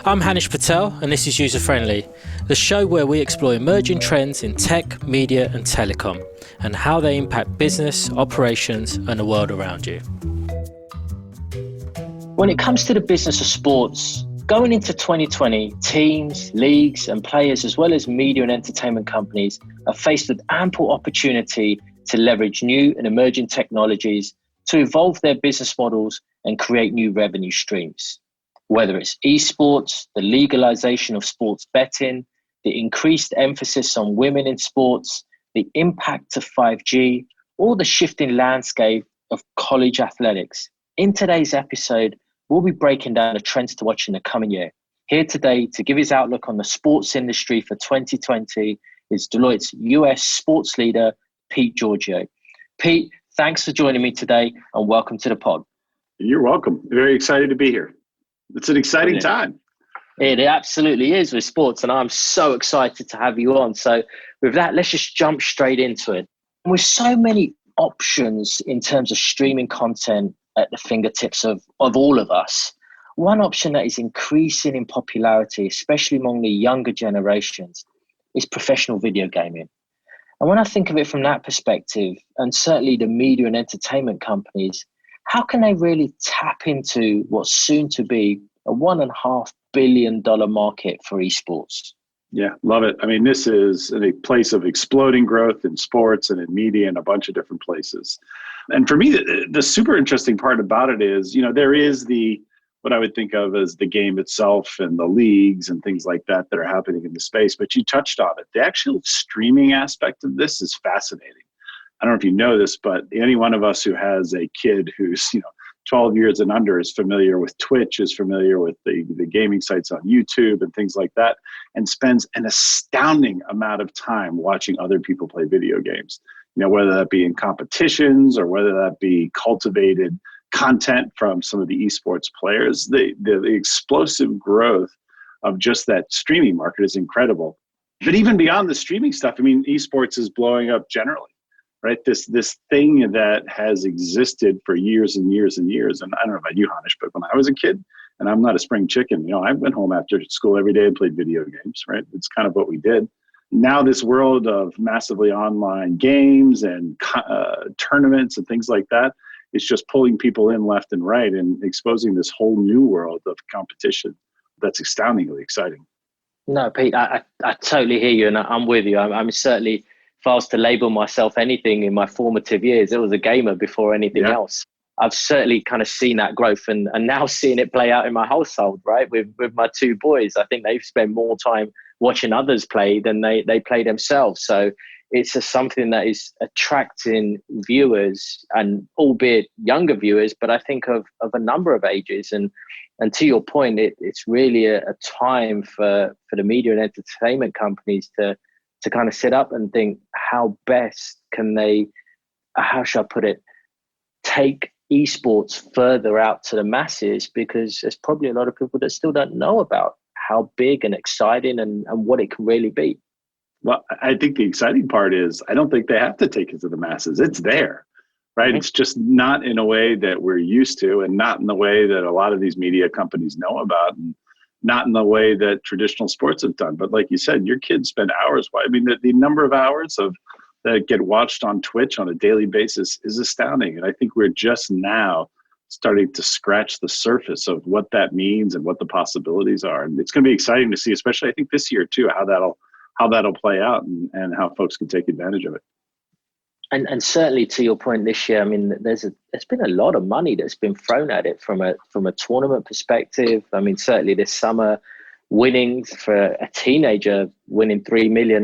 I'm Hanish Patel, and this is User Friendly, the show where we explore emerging trends in tech, media, and telecom, and how they impact business, operations, and the world around you. When it comes to the business of sports, going into 2020, teams, leagues, and players, as well as media and entertainment companies, are faced with ample opportunity to leverage new and emerging technologies to evolve their business models and create new revenue streams. Whether it's esports, the legalization of sports betting, the increased emphasis on women in sports, the impact of 5G, or the shifting landscape of college athletics. In today's episode, we'll be breaking down the trends to watch in the coming year. Here today to give his outlook on the sports industry for 2020 is Deloitte's US sports leader, Pete Giorgio. Pete, thanks for joining me today and welcome to the pod. You're welcome. Very excited to be here. It's an exciting time. It absolutely is with sports, and I'm so excited to have you on. So with that, let's just jump straight into it. With so many options in terms of streaming content at the fingertips of all of us, one option that is increasing in popularity, especially among the younger generations, is professional video gaming. And when I think of it from that perspective, and certainly the media and entertainment companies, how can they really tap into what's soon to be a $1.5 billion market for esports? Yeah, love it. I mean, this is a place of exploding growth in sports and in media and a bunch of different places. And for me, the super interesting part about it is, there is what I would think of as the game itself and the leagues and things like that are happening in the space, but you touched on it. The actual streaming aspect of this is fascinating. I don't know if you know this, but any one of us who has a kid who's 12 years and under is familiar with Twitch, is familiar with the gaming sites on YouTube and things like that, and spends an astounding amount of time watching other people play video games. Whether that be in competitions or whether that be cultivated content from some of the esports players, the explosive growth of just that streaming market is incredible. But even beyond the streaming stuff, I mean, esports is blowing up generally. Right, this thing that has existed for years and years and years. And I don't know about you, Hanish, but when I was a kid, and I'm not a spring chicken, I went home after school every day and played video games, right? It's kind of what we did. Now this world of massively online games and tournaments and things like that is just pulling people in left and right and exposing this whole new world of competition that's astoundingly exciting. No, Pete, I totally hear you, and I'm with you. I'm certainly, if I was to label myself anything in my formative years, it was a gamer before anything else. I've certainly kind of seen that growth and now seeing it play out in my household, right? With my two boys, I think they've spent more time watching others play than they play themselves. So it's something that is attracting viewers, and albeit younger viewers, but I think of a number of ages. And to your point, it's really a time for the media and entertainment companies to kind of sit up and think, how best can they, how shall I put it, take esports further out to the masses, because there's probably a lot of people that still don't know about how big and exciting and what it can really be. Well, I think the exciting part is I don't think they have to take it to the masses. It's there, right? Mm-hmm. It's just not in a way that we're used to, and not in the way that a lot of these media companies know about, and not in the way that traditional sports have done. But like you said, your kids spend hours. I mean, the number of hours that get watched on Twitch on a daily basis is astounding. And I think we're just now starting to scratch the surface of what that means and what the possibilities are. And it's going to be exciting to see, especially I think this year too, how that'll play out and how folks can take advantage of it. And certainly to your point this year, I mean, there's been a lot of money that's been thrown at it from a tournament perspective. I mean, certainly this summer, winnings for a teenager winning $3 million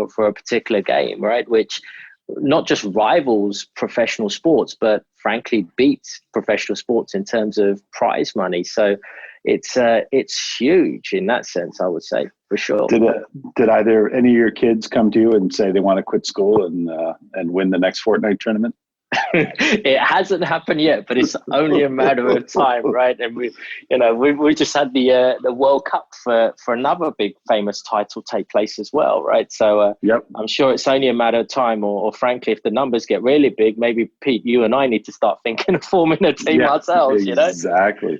for a particular game, right? Which not just rivals professional sports, but frankly beats professional sports in terms of prize money. So it's huge in that sense, I would say, for sure. Did either any of your kids come to you and say they want to quit school and win the next Fortnite tournament? It hasn't happened yet, but it's only a matter of time, right? And we just had the World Cup for another big famous title take place as well, right? So yep. I'm sure it's only a matter of time, or frankly, if the numbers get really big, maybe Pete, you and I need to start thinking of forming a team ourselves. Exactly.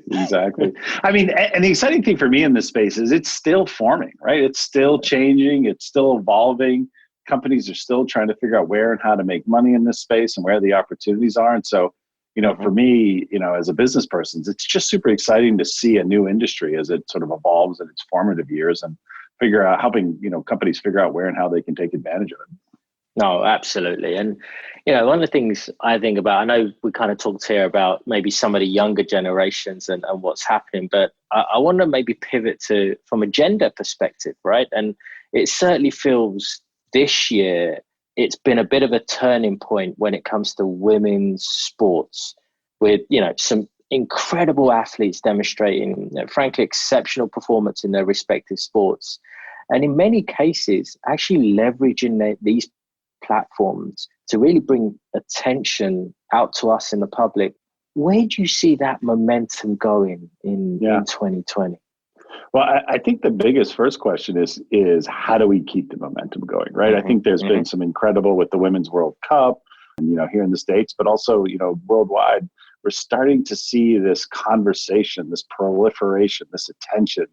I mean, and the exciting thing for me in this space is it's still forming, right? It's still changing. It's still evolving. Companies are still trying to figure out where and how to make money in this space and where the opportunities are. And so, for me, as a business person, it's just super exciting to see a new industry as it sort of evolves in its formative years and figure out, helping, companies figure out where and how they can take advantage of it. No, absolutely. And, one of the things I think about, I know we kind of talked here about maybe some of the younger generations and what's happening, but I want to maybe pivot to from a gender perspective, right? And it certainly feels this year, it's been a bit of a turning point when it comes to women's sports with, some incredible athletes demonstrating, frankly, exceptional performance in their respective sports. And in many cases, actually leveraging these platforms to really bring attention out to us in the public. Where do you see that momentum going in 2020? Well, I think the biggest first question is how do we keep the momentum going, right? I think there's been some incredible with the Women's World Cup, here in the States, but also, worldwide. We're starting to see this conversation, this proliferation, this attention,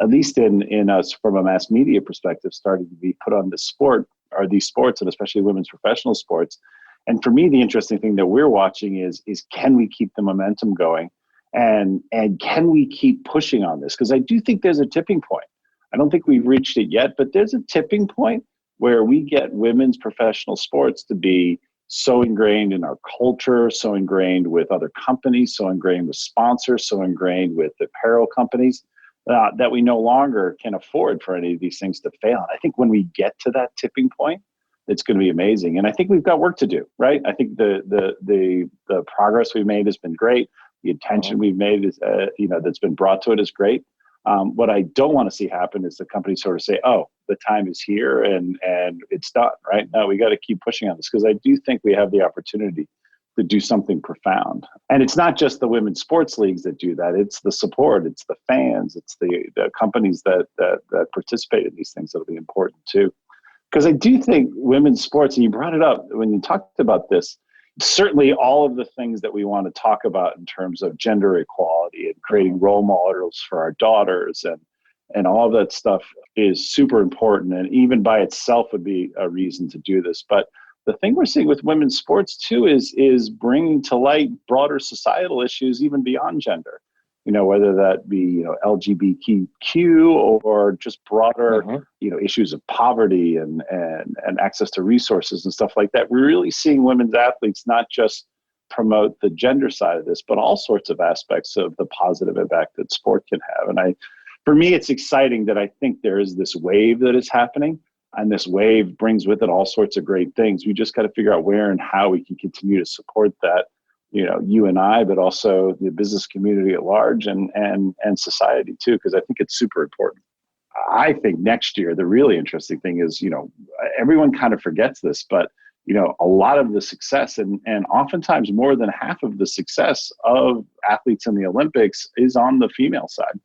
at least in us from a mass media perspective, starting to be put on this sport or these sports, and especially women's professional sports. And for me, the interesting thing that we're watching is can we keep the momentum going? And can we keep pushing on this? Because I do think there's a tipping point. I don't think we've reached it yet, but there's a tipping point where we get women's professional sports to be so ingrained in our culture, so ingrained with other companies, so ingrained with sponsors, so ingrained with apparel companies, that we no longer can afford for any of these things to fail. And I think when we get to that tipping point, it's going to be amazing. And I think we've got work to do, right? I think the progress we've made has been great. The attention we've made is, that's been brought to it is great. What I don't want to see happen is the company sort of say, "Oh, the time is here and it's done." Right? No, we got to keep pushing on this because I do think we have the opportunity to do something profound. And it's not just the women's sports leagues that do that. It's the support. It's the fans. It's the companies that participate in these things that'll be important too. Because I do think women's sports, and you brought it up when you talked about this. Certainly all of the things that we want to talk about in terms of gender equality and creating role models for our daughters and all of that stuff is super important, and even by itself would be a reason to do this. But the thing we're seeing with women's sports too is bringing to light broader societal issues even beyond gender, whether that be LGBTQ or just broader issues of poverty and access to resources and stuff like that. We're really seeing women's athletes not just promote the gender side of this, but all sorts of aspects of the positive impact that sport can have. And for me, it's exciting that I think there is this wave that is happening, and this wave brings with it all sorts of great things. We just got to figure out where and how we can continue to support that. You and I, but also the business community at large and society too, because I think it's super important. I think next year, the really interesting thing is, everyone kind of forgets this, but, a lot of the success and oftentimes more than half of the success of athletes in the Olympics is on the female side,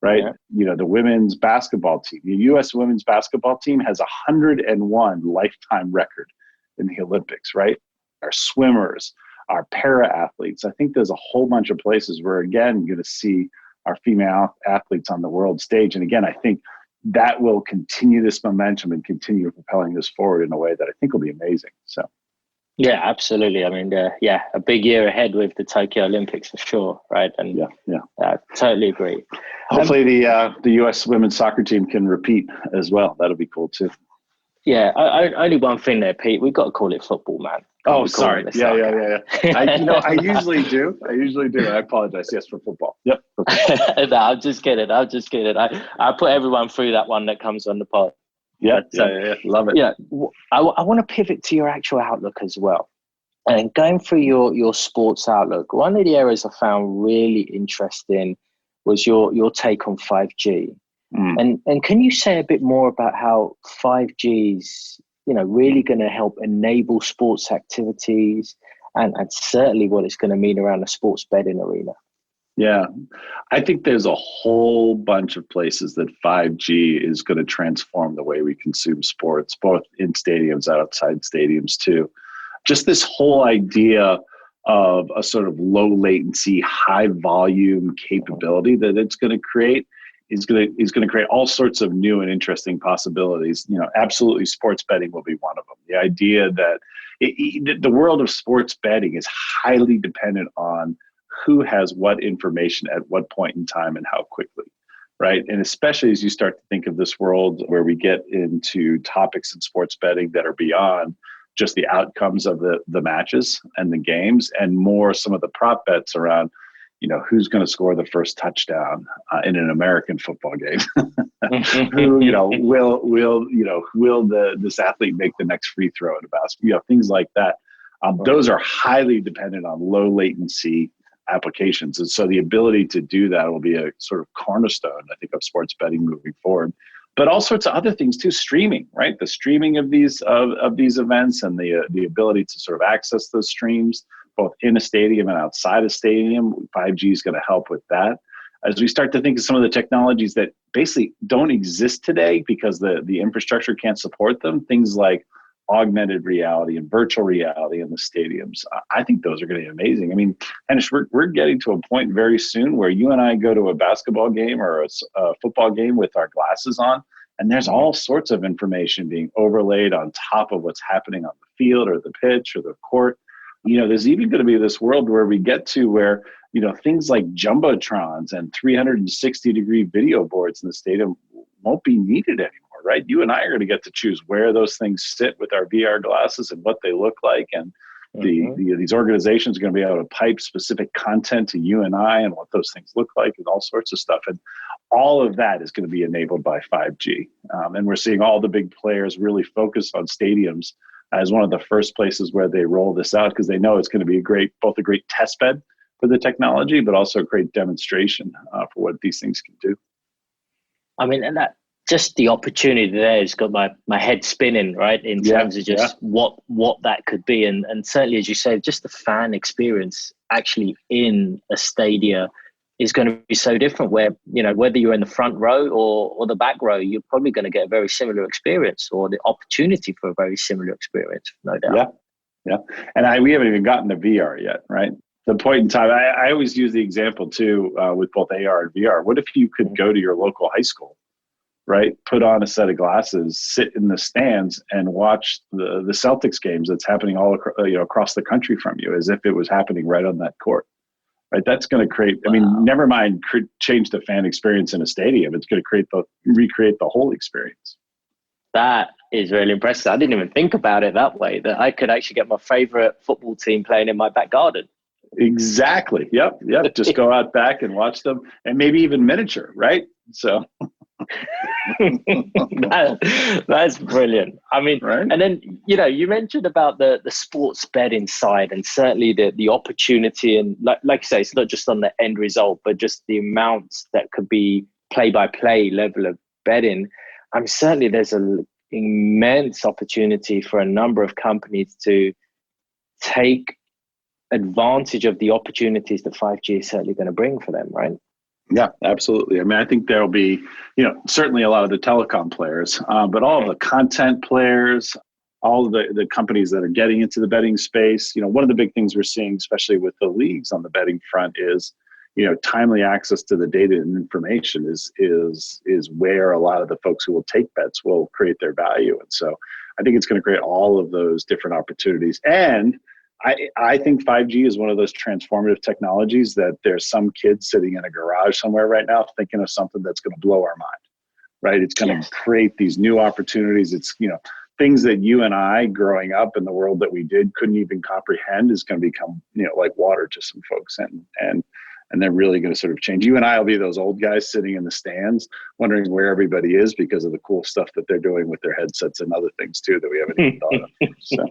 right? Yeah. The women's basketball team, the U.S. women's basketball team has 101 lifetime record in the Olympics, right? Our swimmers, our para athletes. I think there's a whole bunch of places where, again, you're going to see our female athletes on the world stage. And again, I think that will continue this momentum and continue propelling this forward in a way that I think will be amazing. So, yeah, absolutely. I mean, a big year ahead with the Tokyo Olympics for sure, right? And I totally agree. Hopefully, the U.S. women's soccer team can repeat as well. That'll be cool too. Yeah, only one thing there, Pete. We've got to call it football, man. Oh, sorry. Yeah. I usually do. I apologize. Yes, for football. Yep. No, I'm just kidding. I put everyone through that one that comes on the pod. Yeah. Love it. Yeah. I want to pivot to your actual outlook as well. And going through your sports outlook, one of the areas I found really interesting was your take on 5G. And can you say a bit more about how 5G's really going to help enable sports activities and certainly what it's going to mean around the sports betting arena. Yeah, I think there's a whole bunch of places that 5G is going to transform the way we consume sports, both in stadiums and outside stadiums too. Just this whole idea of a sort of low latency, high volume capability that it's going to create is going to create all sorts of new and interesting possibilities. Absolutely, sports betting will be one of them. The idea that the world of sports betting is highly dependent on who has what information at what point in time and how quickly, right? And especially as you start to think of this world where we get into topics in sports betting that are beyond just the outcomes of the matches and the games, and more some of the prop bets around, who's going to score the first touchdown in an American football game. Who, will this athlete make the next free throw in a basketball? Things like that. Those are highly dependent on low latency applications. And so the ability to do that will be a sort of cornerstone, I think, of sports betting moving forward. But all sorts of other things too, streaming, right? The streaming of these events, and the ability to sort of access those streams, both in a stadium and outside a stadium. 5G is going to help with that. As we start to think of some of the technologies that basically don't exist today because the infrastructure can't support them, things like augmented reality and virtual reality in the stadiums. I think those are going to be amazing. I mean, Henish, we're getting to a point very soon where you and I go to a basketball game or a football game with our glasses on, and there's all sorts of information being overlaid on top of what's happening on the field or the pitch or the court. There's even going to be this world where we get to where, things like jumbotrons and 360-degree video boards in the stadium won't be needed anymore. Right? You and I are going to get to choose where those things sit with our VR glasses and what they look like. And these organizations are going to be able to pipe specific content to you and I and what those things look like and all sorts of stuff. And all of that is going to be enabled by 5G. And we're seeing all the big players really focus on stadiums as one of the first places where they roll this out, because they know it's going to be both a great test bed for the technology, but also a great demonstration for what these things can do. I mean, and that, just the opportunity there has got my head spinning, right, in terms of just what that could be. And certainly, as you say, just the fan experience actually in a stadia is going to be so different, where, whether you're in the front row or the back row, you're probably going to get a very similar experience, or the opportunity for a very similar experience, no doubt. Yeah. And we haven't even gotten to VR yet, right? The point in time, I always use the example too, with both AR and VR. What if you could go to your local high school, right? Put on a set of glasses, sit in the stands, and watch the Celtics games that's happening all across the country from you, as if it was happening right on that court. Right? That's going to create. Wow. I mean, never mind change the fan experience in a stadium. It's going to recreate the whole experience. That is really impressive. I didn't even think about it that way, that I could actually get my favorite football team playing in my back garden. Exactly. Yep. Just go out back and watch them, and maybe even miniature, right? So. That's brilliant. I mean, right? And then, you mentioned about the sports betting side, and certainly the opportunity, and like you say, it's not just on the end result, but just the amounts that could be play-by-play level of betting. Certainly there's an immense opportunity for a number of companies to take advantage of the opportunities that 5G is certainly going to bring for them, right? Yeah, absolutely. I mean, I think there'll be, certainly a lot of the telecom players, but all of the content players, all of the companies that are getting into the betting space. One of the big things we're seeing, especially with the leagues on the betting front, is, timely access to the data and information is where a lot of the folks who will take bets will create their value. And so I think it's going to create all of those different opportunities. And I think 5G is one of those transformative technologies that there's some kid sitting in a garage somewhere right now thinking of something that's going to blow our mind, right? It's going to create these new opportunities. It's, things that you and I growing up in the world that we did couldn't even comprehend is going to become, like water to some folks. And they're really going to sort of change. You and I will be those old guys sitting in the stands wondering where everybody is because of the cool stuff that they're doing with their headsets and other things too that we haven't even thought of. So.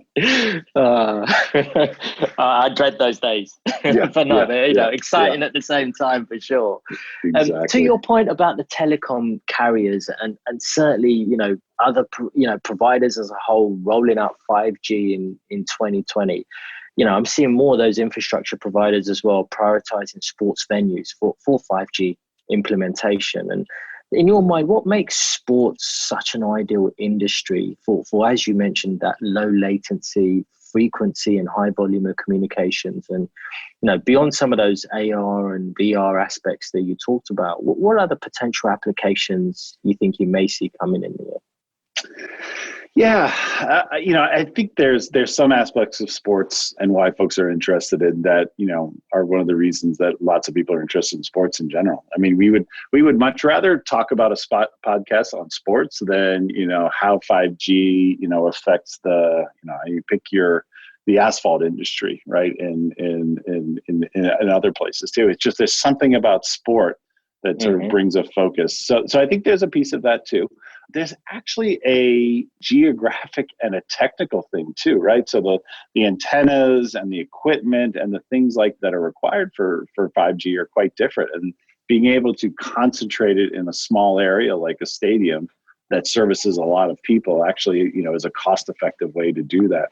I dread those days. But no, exciting at the same time for sure. Exactly. To your point about the telecom carriers and certainly, other providers as a whole rolling out 5G in 2020, I'm seeing more of those infrastructure providers as well prioritizing sports venues for 5G implementation. And in your mind, what makes sports such an ideal industry for as you mentioned, that low latency, frequency and high volume of communications? And beyond some of those AR and VR aspects that you talked about, what other potential applications you think you may see coming in there? Yeah, I think there's some aspects of sports and why folks are interested in that, are one of the reasons that lots of people are interested in sports in general. I mean, we would much rather talk about a podcast on sports than, how 5G, affects you pick the asphalt industry, right? In other places too. It's just, there's something about sport that sort of brings a focus. So I think there's a piece of that too. There's actually a geographic and a technical thing too, right? So the antennas and the equipment and the things like that are required for 5G are quite different. And being able to concentrate it in a small area like a stadium that services a lot of people actually, is a cost-effective way to do that.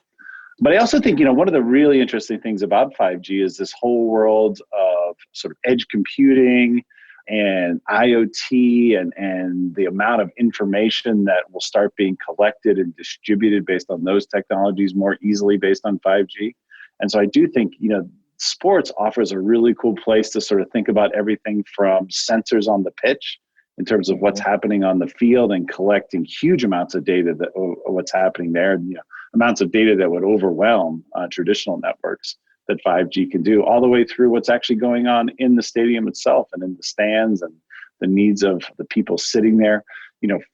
But I also think, one of the really interesting things about 5G is this whole world of sort of edge computing and IoT and the amount of information that will start being collected and distributed based on those technologies more easily based on 5G. And so I do think, sports offers a really cool place to sort of think about everything from sensors on the pitch in terms of what's happening on the field and collecting huge amounts of data that what's happening there, amounts of data that would overwhelm traditional networks that 5G can do, all the way through what's actually going on in the stadium itself and in the stands and the needs of the people sitting there.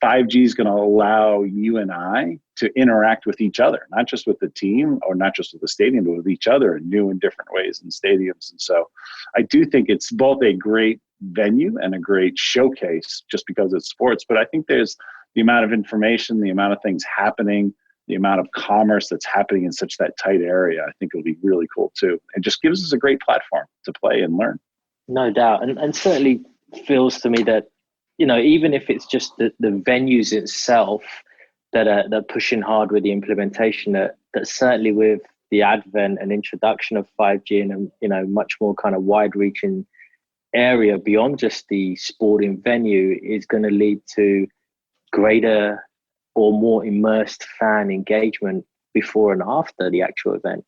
5G is going to allow you and I to interact with each other, not just with the team or not just with the stadium, but with each other in new and different ways in stadiums. And so I do think it's both a great venue and a great showcase just because it's sports. But I think there's the amount of information, the amount of things happening, the amount of commerce that's happening in such that tight area, I think it'll be really cool too. It just gives us a great platform to play and learn. No doubt. And certainly feels to me that, even if it's just the venues itself that are pushing hard with the implementation, that certainly with the advent and introduction of 5G and, much more kind of wide reaching area beyond just the sporting venue is going to lead to greater or more immersed fan engagement before and after the actual event.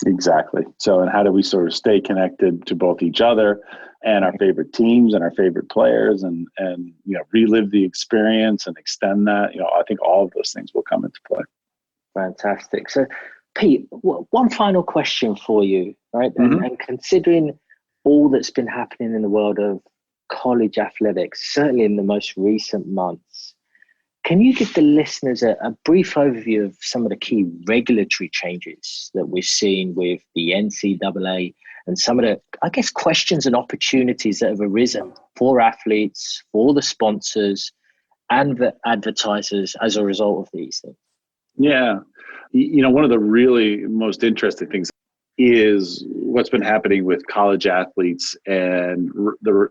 Exactly. So, and how do we sort of stay connected to both each other and our favorite teams and our favorite players and relive the experience and extend that? I think all of those things will come into play. Fantastic. So, Pete, one final question for you, right? And considering all that's been happening in the world of college athletics, certainly in the most recent months, can you give the listeners a brief overview of some of the key regulatory changes that we've seen with the NCAA and some of the, I guess, questions and opportunities that have arisen for athletes, for the sponsors and the advertisers as a result of these things? Yeah. One of the really most interesting things is what's been happening with college athletes and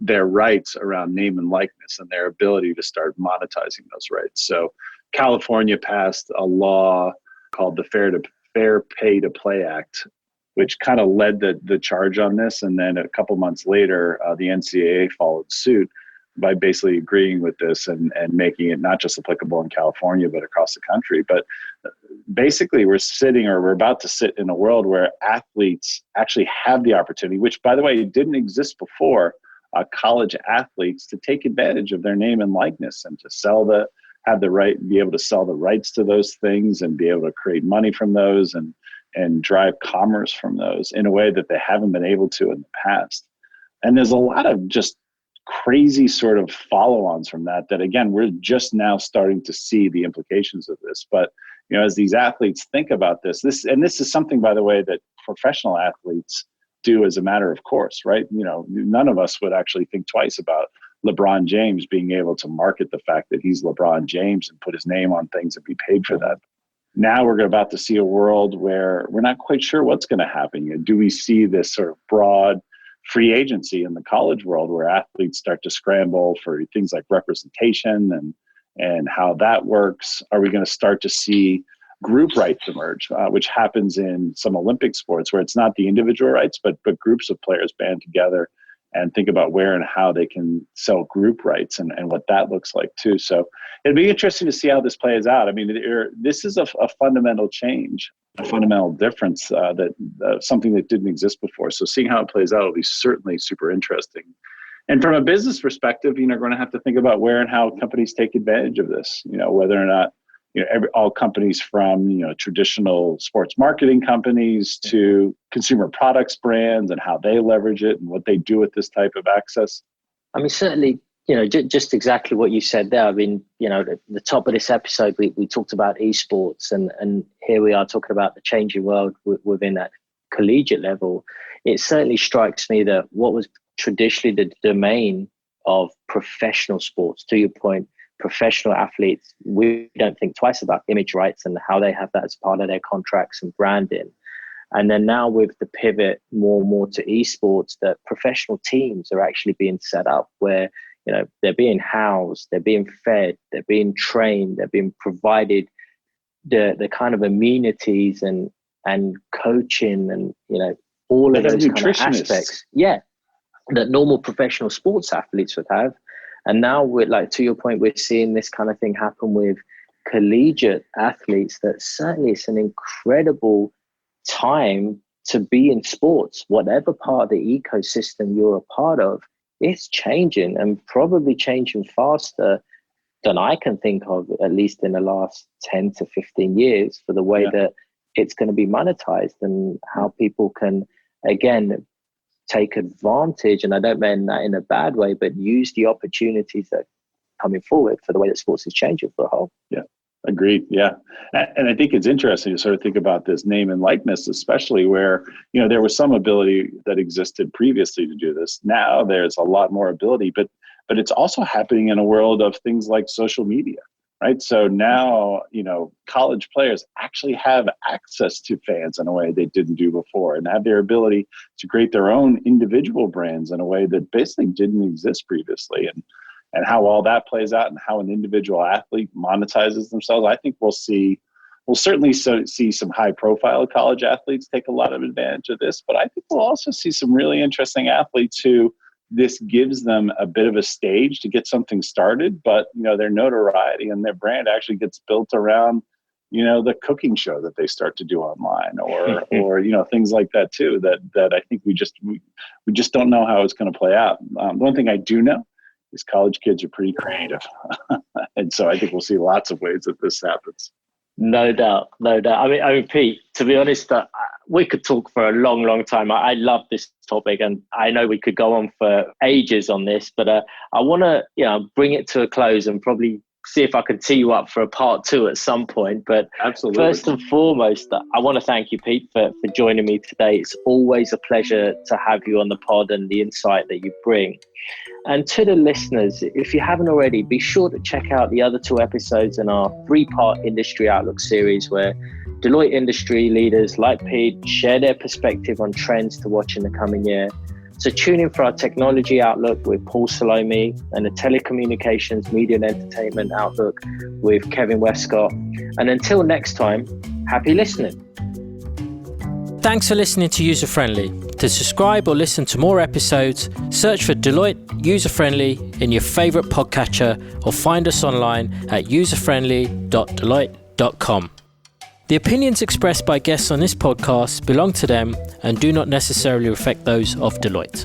their rights around name and likeness and their ability to start monetizing those rights. So California passed a law called the Fair Pay to Play Act, which kind of led the charge on this. And then a couple months later, the NCAA followed suit by basically agreeing with this and making it not just applicable in California, but across the country. But basically we're about to sit in a world where athletes actually have the opportunity, which by the way, didn't exist before, college athletes to take advantage of their name and likeness and to be able to sell the rights to those things and be able to create money from those and drive commerce from those in a way that they haven't been able to in the past. And there's a lot of just crazy sort of follow-ons from that again, we're just now starting to see the implications of this. But, as these athletes think about this is something, by the way, that professional athletes do as a matter of course, right? None of us would actually think twice about LeBron James being able to market the fact that he's LeBron James and put his name on things and be paid for that. Now we're about to see a world where we're not quite sure what's going to happen. Do we see this sort of broad free agency in the college world where athletes start to scramble for things like representation and how that works? Are we going to start to see group rights emerge, which happens in some Olympic sports where it's not the individual rights, but groups of players band together and think about where and how they can sell group rights and what that looks like too. So it'd be interesting to see how this plays out. I mean, this is a fundamental change, a fundamental difference, that something that didn't exist before. So seeing how it plays out will be certainly super interesting. And from a business perspective, we're going to have to think about where and how companies take advantage of this, whether or not, all companies from, traditional sports marketing companies to consumer products brands and how they leverage it and what they do with this type of access. I mean, certainly, just exactly what you said there. I mean, at the top of this episode, we talked about esports, and here we are talking about the changing world within that collegiate level. It certainly strikes me that what was traditionally the domain of professional sports, to your point, professional athletes, we don't think twice about image rights and how they have that as part of their contracts and branding. And then now with the pivot more and more to esports, that professional teams are actually being set up where, they're being housed, they're being fed, they're being trained, they're being provided the kind of amenities and coaching and, all of those kind of aspects. Yeah. That normal professional sports athletes would have. And now to your point, we're seeing this kind of thing happen with collegiate athletes, that certainly it's an incredible time to be in sports. Whatever part of the ecosystem you're a part of, it's changing, and probably changing faster than I can think of, at least in the last 10 to 15 years, for the way that it's going to be monetized and how people can, again, take advantage, and I don't mean that in a bad way, but use the opportunities that are coming forward for the way that sports is changing for a whole. Yeah, agreed. Yeah. And I think it's interesting to sort of think about this name and likeness, especially where, there was some ability that existed previously to do this. Now there's a lot more ability, but it's also happening in a world of things like social media. Right. So now, college players actually have access to fans in a way they didn't do before, and have their ability to create their own individual brands in a way that basically didn't exist previously. And how all that plays out and how an individual athlete monetizes themselves, I think we'll certainly see some high profile college athletes take a lot of advantage of this, but I think we'll also see some really interesting athletes who this gives them a bit of a stage to get something started, but their notoriety and their brand actually gets built around, the cooking show that they start to do online, or things like that too. That I think we just don't know how it's going to play out. One thing I do know is college kids are pretty creative, and so I think we'll see lots of ways that this happens. No doubt. I mean, Pete, to be honest, we could talk for a long, long time. I love this topic, and I know we could go on for ages on this, but I want to, bring it to a close and probably see if I can tee you up for a part 2 at some point. But absolutely, first and foremost, I want to thank you, Pete, for joining me today. It's always a pleasure to have you on the pod and the insight that you bring. And to the listeners, if you haven't already, be sure to check out the other 2 episodes in our 3-part Industry Outlook series, where Deloitte industry leaders like Pete share their perspective on trends to watch in the coming year. So tune in for our Technology Outlook with Paul Salome, and the Telecommunications, Media and Entertainment Outlook with Kevin Westcott. And until next time, happy listening. Thanks for listening to User Friendly. To subscribe or listen to more episodes, search for Deloitte User Friendly in your favourite podcatcher, or find us online at userfriendly.deloitte.com. The opinions expressed by guests on this podcast belong to them and do not necessarily reflect those of Deloitte.